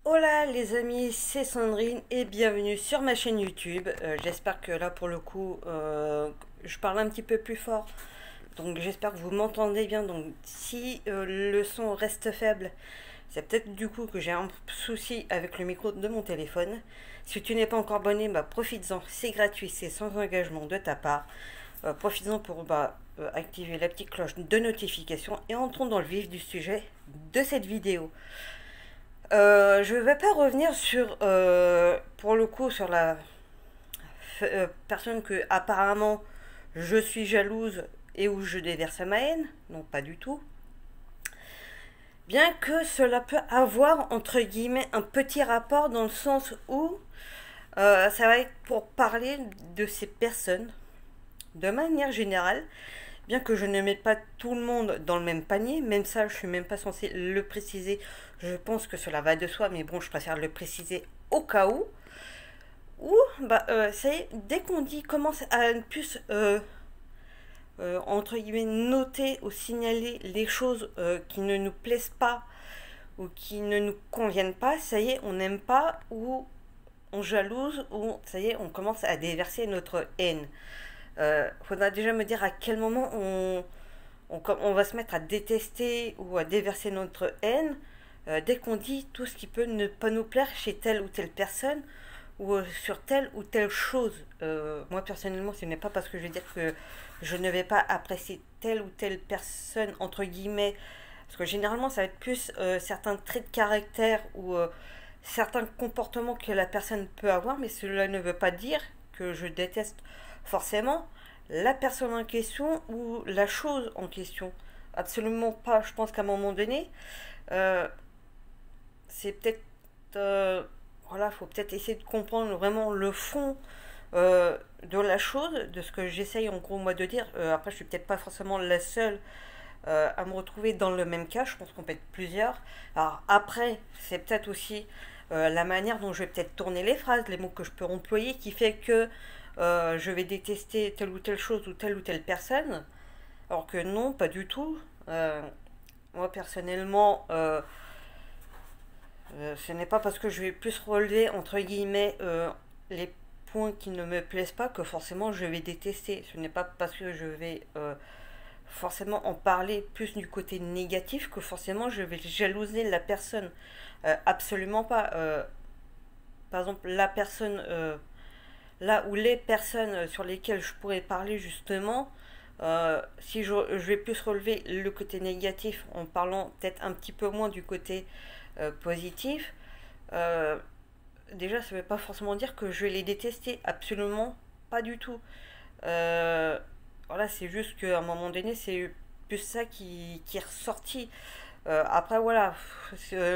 Hola les amis, c'est Sandrine et bienvenue sur ma chaîne YouTube. J'espère que là pour le coup je parle un petit peu plus fort. Donc j'espère que vous m'entendez bien. Donc si le son reste faible, c'est peut-être du coup que j'ai un souci avec le micro de mon téléphone. Si tu n'es pas encore abonné, bah, profites-en, c'est gratuit, c'est sans engagement de ta part. Profites-en pour activer la petite cloche de notification et entrons dans le vif du sujet de cette vidéo. Je vais pas revenir sur, pour le coup, sur la personne que apparemment je suis jalouse et où je déverse ma haine. Non, pas du tout. Bien que cela peut avoir, entre guillemets, un petit rapport dans le sens où ça va être pour parler de ces personnes de manière générale. Bien que je ne mette pas tout le monde dans le même panier, même ça, je suis même pas censée le préciser. Je pense que cela va de soi, mais bon, je préfère le préciser au cas où. Ou, c'est dès qu'on dit commence à plus entre guillemets noter ou signaler les choses qui ne nous plaisent pas ou qui ne nous conviennent pas, ça y est, on n'aime pas ou on jalouse ou ça y est, on commence à déverser notre haine. Faudra déjà me dire à quel moment on va se mettre à détester ou à déverser notre haine dès qu'on dit tout ce qui peut ne pas nous plaire chez telle ou telle personne ou sur telle ou telle chose. Moi personnellement, ce n'est pas parce que je vais dire que je ne vais pas apprécier telle ou telle personne, entre guillemets, parce que généralement ça va être plus certains traits de caractère ou certains comportements que la personne peut avoir, mais cela ne veut pas dire que je déteste forcément la personne en question ou la chose en question. Absolument pas. Je pense qu'à un moment donné, euh, c'est peut-être... voilà, faut peut-être essayer de comprendre vraiment le fond de la chose, de ce que j'essaye en gros moi de dire. Après, je suis peut-être pas forcément la seule à me retrouver dans le même cas. Je pense qu'on peut être plusieurs. Alors après, c'est peut-être aussi la manière dont je vais peut-être tourner les phrases, les mots que je peux employer, qui fait que je vais détester telle ou telle chose ou telle personne. Alors que non, pas du tout. Moi personnellement, ce n'est pas parce que je vais plus relever entre guillemets les points qui ne me plaisent pas que forcément je vais détester. Ce n'est pas parce que je vais forcément en parler plus du côté négatif que forcément je vais jalouser la personne. Absolument pas. Par exemple, la personne, là où les personnes sur lesquelles je pourrais parler justement, si je vais plus relever le côté négatif en parlant peut-être un petit peu moins du côté positif, euh, déjà ça ne veut pas forcément dire que je vais les détester, absolument pas du tout. Euh, voilà, c'est juste qu'à un moment donné, c'est plus ça qui est ressorti. Après, voilà,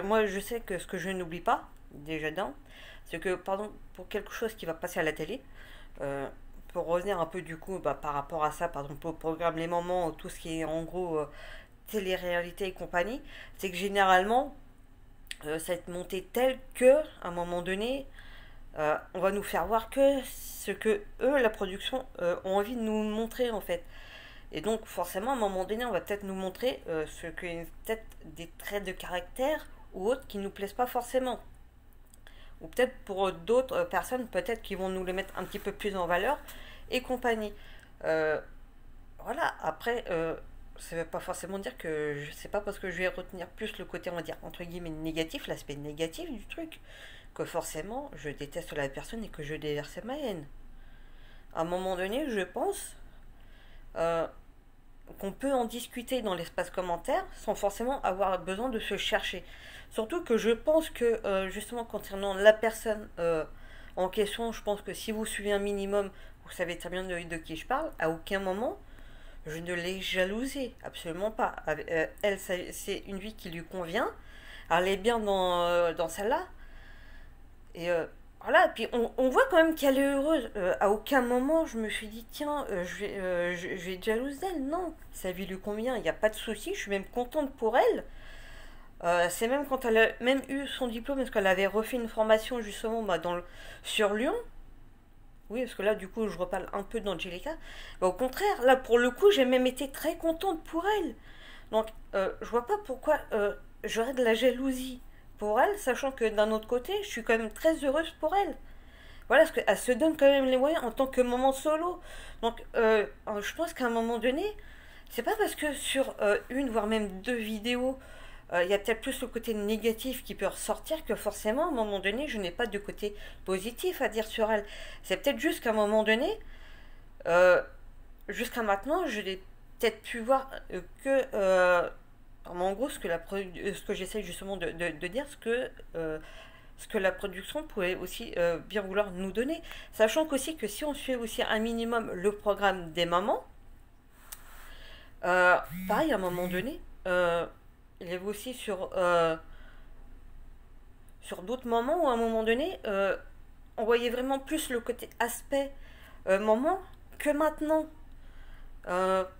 moi je sais que ce que je n'oublie pas, déjà d'un, c'est que, pardon, pour quelque chose qui va passer à la télé, euh, pour revenir un peu du coup par rapport à ça, par exemple au programme Les Moments, tout ce qui est en gros télé-réalité et compagnie, c'est que généralement, ça va être monté tel que, à un moment donné, on va nous faire voir que ce que eux, la production, ont envie de nous montrer en fait. Et donc forcément, à un moment donné, on va peut-être nous montrer ce que peut-être des traits de caractère ou autres qui nous plaisent pas forcément. Ou peut-être pour d'autres personnes, peut-être qui vont nous les mettre un petit peu plus en valeur et compagnie. Euh, voilà, après, ça ne veut pas forcément dire que je sais pas parce que je vais retenir plus le côté, on va dire, entre guillemets, négatif, l'aspect négatif du truc, que forcément je déteste la personne et que je déverse ma haine. À un moment donné, je pense euh, qu'on peut en discuter dans l'espace commentaire sans forcément avoir besoin de se chercher. Surtout que je pense que justement concernant la personne en question, je pense que si vous suivez un minimum, vous savez très bien de qui je parle. À aucun moment, je ne l'ai jalousée, absolument pas. Elle, c'est une vie qui lui convient. Elle est bien dans celle-là. Et voilà, et puis on voit quand même qu'elle est heureuse. À aucun moment je me suis dit, tiens, je vais être jalouse d'elle. Non, sa vie lui convient, il n'y a pas de souci, je suis même contente pour elle. C'est même quand elle a même eu son diplôme, parce qu'elle avait refait une formation justement sur Lyon. Oui, parce que là, du coup, je reparle un peu d'Angelica. Au contraire, là, pour le coup, j'ai même été très contente pour elle. Donc, je vois pas pourquoi j'aurais de la jalousie pour elle, sachant que d'un autre côté, je suis quand même très heureuse pour elle. Voilà, parce qu'elle se donne quand même les moyens en tant que maman solo. Donc, je pense qu'à un moment donné, c'est pas parce que sur une, voire même deux vidéos, il y a peut-être plus le côté négatif qui peut ressortir que forcément, à un moment donné, je n'ai pas de côté positif à dire sur elle. C'est peut-être juste qu'à un moment donné, euh, jusqu'à maintenant, je l'ai peut-être pu voir que, en gros, ce que j'essaye justement de dire, ce que la production pouvait aussi bien vouloir nous donner. Sachant qu'aussi que si on suit aussi un minimum le programme des mamans, pareil, à un moment donné, il y avait aussi sur d'autres moments où à un moment donné, on voyait vraiment plus le côté aspect maman que maintenant.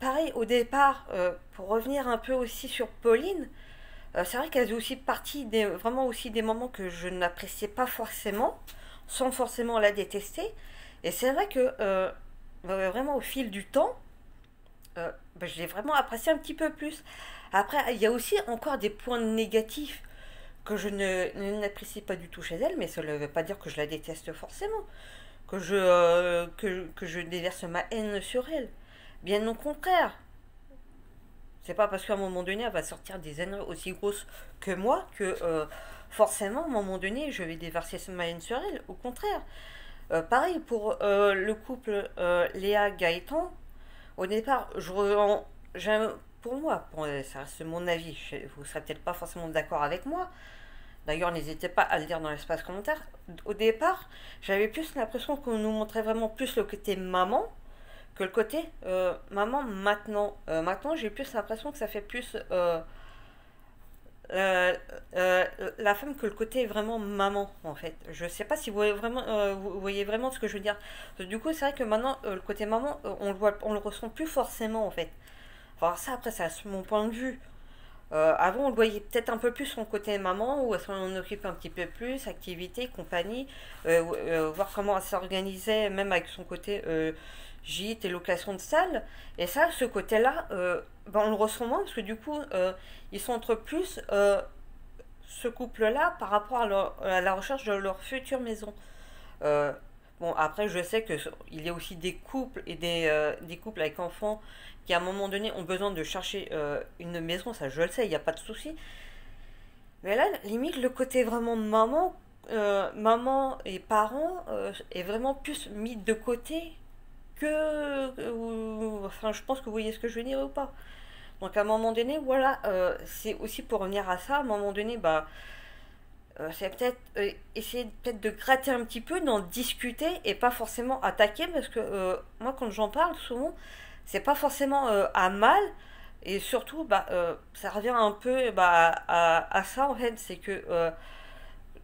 Pareil, au départ, pour revenir un peu aussi sur Pauline, c'est vrai qu'elle faisait aussi partie vraiment aussi des moments que je n'appréciais pas forcément, sans forcément la détester. Et c'est vrai que vraiment au fil du temps, je l'ai vraiment apprécié un petit peu plus. Après, il y a aussi encore des points négatifs que je n'apprécie pas du tout chez elle, mais ça ne veut pas dire que je la déteste forcément, que je déverse ma haine sur elle. Bien au contraire. C'est pas parce qu'à un moment donné, elle va sortir des haines aussi grosses que moi que forcément, à un moment donné, je vais déverser ma haine sur elle. Au contraire. Pareil pour le couple Léa-Gaëtan. Au départ, pour moi, ça reste mon avis, vous ne serez peut-être pas forcément d'accord avec moi. D'ailleurs, n'hésitez pas à le dire dans l'espace commentaire. Au départ, j'avais plus l'impression qu'on nous montrait vraiment plus le côté maman que le côté maman maintenant. Maintenant, j'ai plus l'impression que ça fait plus euh, euh, la femme que le côté vraiment maman en fait. Je sais pas si vous voyez vraiment ce que je veux dire. Du coup, c'est vrai que maintenant le côté maman, on le ressent plus forcément en fait. Alors ça, après, c'est mon point de vue. Avant, on le voyait peut-être un peu plus son côté maman, où elle s'en occupe un petit peu plus, activité, compagnie, voir comment elle s'organisait, même avec son côté gîte et location de salle. Et ça, ce côté-là, on le ressent moins, parce que du coup, ils sont entre plus ce couple-là par rapport à la recherche de leur future maison. Euh, bon, après, je sais qu'il y a aussi des couples et des couples avec enfants qui, à un moment donné, ont besoin de chercher une maison. Ça, je le sais, il n'y a pas de souci. Mais là, limite, le côté vraiment maman et parents est vraiment plus mis de côté enfin, je pense que vous voyez ce que je veux dire ou pas. Donc, à un moment donné, voilà, c'est aussi pour revenir à ça. À un moment donné, c'est peut-être essayer peut-être de gratter un petit peu, d'en discuter et pas forcément attaquer parce que moi quand j'en parle souvent c'est pas forcément à mal et surtout ça revient un peu à ça en fait, c'est que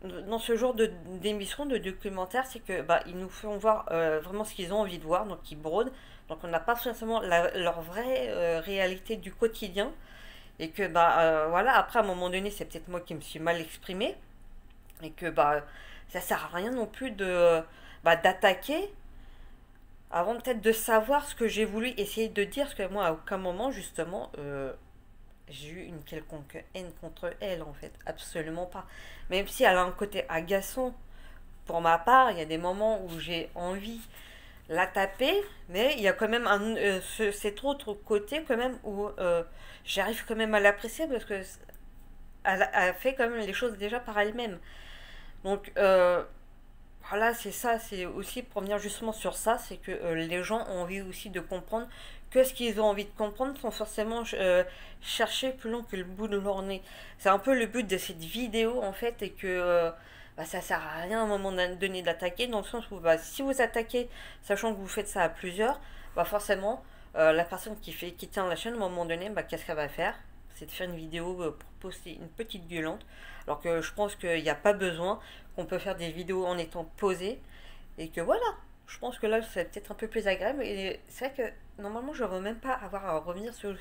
dans ce genre d'émission, de documentaire, c'est que ils nous font voir vraiment ce qu'ils ont envie de voir, donc ils brodent, donc on n'a pas forcément leur vraie réalité du quotidien et que voilà, après à un moment donné c'est peut-être moi qui me suis mal exprimée et que ça sert à rien non plus d'attaquer avant peut-être de savoir ce que j'ai voulu essayer de dire, parce que moi à aucun moment justement j'ai eu une quelconque haine contre elle en fait, absolument pas, même si elle a un côté agaçant pour ma part. Il y a des moments où j'ai envie la taper, mais il y a quand même cet autre côté quand même où j'arrive quand même à l'apprécier parce que elle fait quand même les choses déjà par elle-même. Donc voilà, c'est ça, c'est aussi pour venir justement sur ça, c'est que les gens ont envie aussi de comprendre que ce qu'ils ont envie de comprendre sans forcément chercher plus long que le bout de leur nez. C'est un peu le but de cette vidéo en fait, et que ça sert à rien à un moment donné d'attaquer, dans le sens où si vous attaquez, sachant que vous faites ça à plusieurs, forcément la personne qui tient la chaîne à un moment donné, qu'est-ce qu'elle va faire? C'est de faire une vidéo pour poster une petite violente. Alors que je pense qu'il n'y a pas besoin, qu'on peut faire des vidéos en étant posé. Et que voilà, je pense que là, c'est peut-être un peu plus agréable. Et c'est vrai que normalement, je ne veux même pas avoir à revenir sur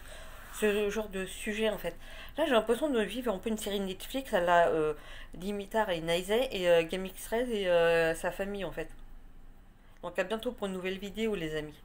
ce genre de sujet en fait. Là, j'ai l'impression de vivre un peu une série Netflix à la Dimitar et Naizé et Gamix13 et sa famille en fait. Donc à bientôt pour une nouvelle vidéo les amis.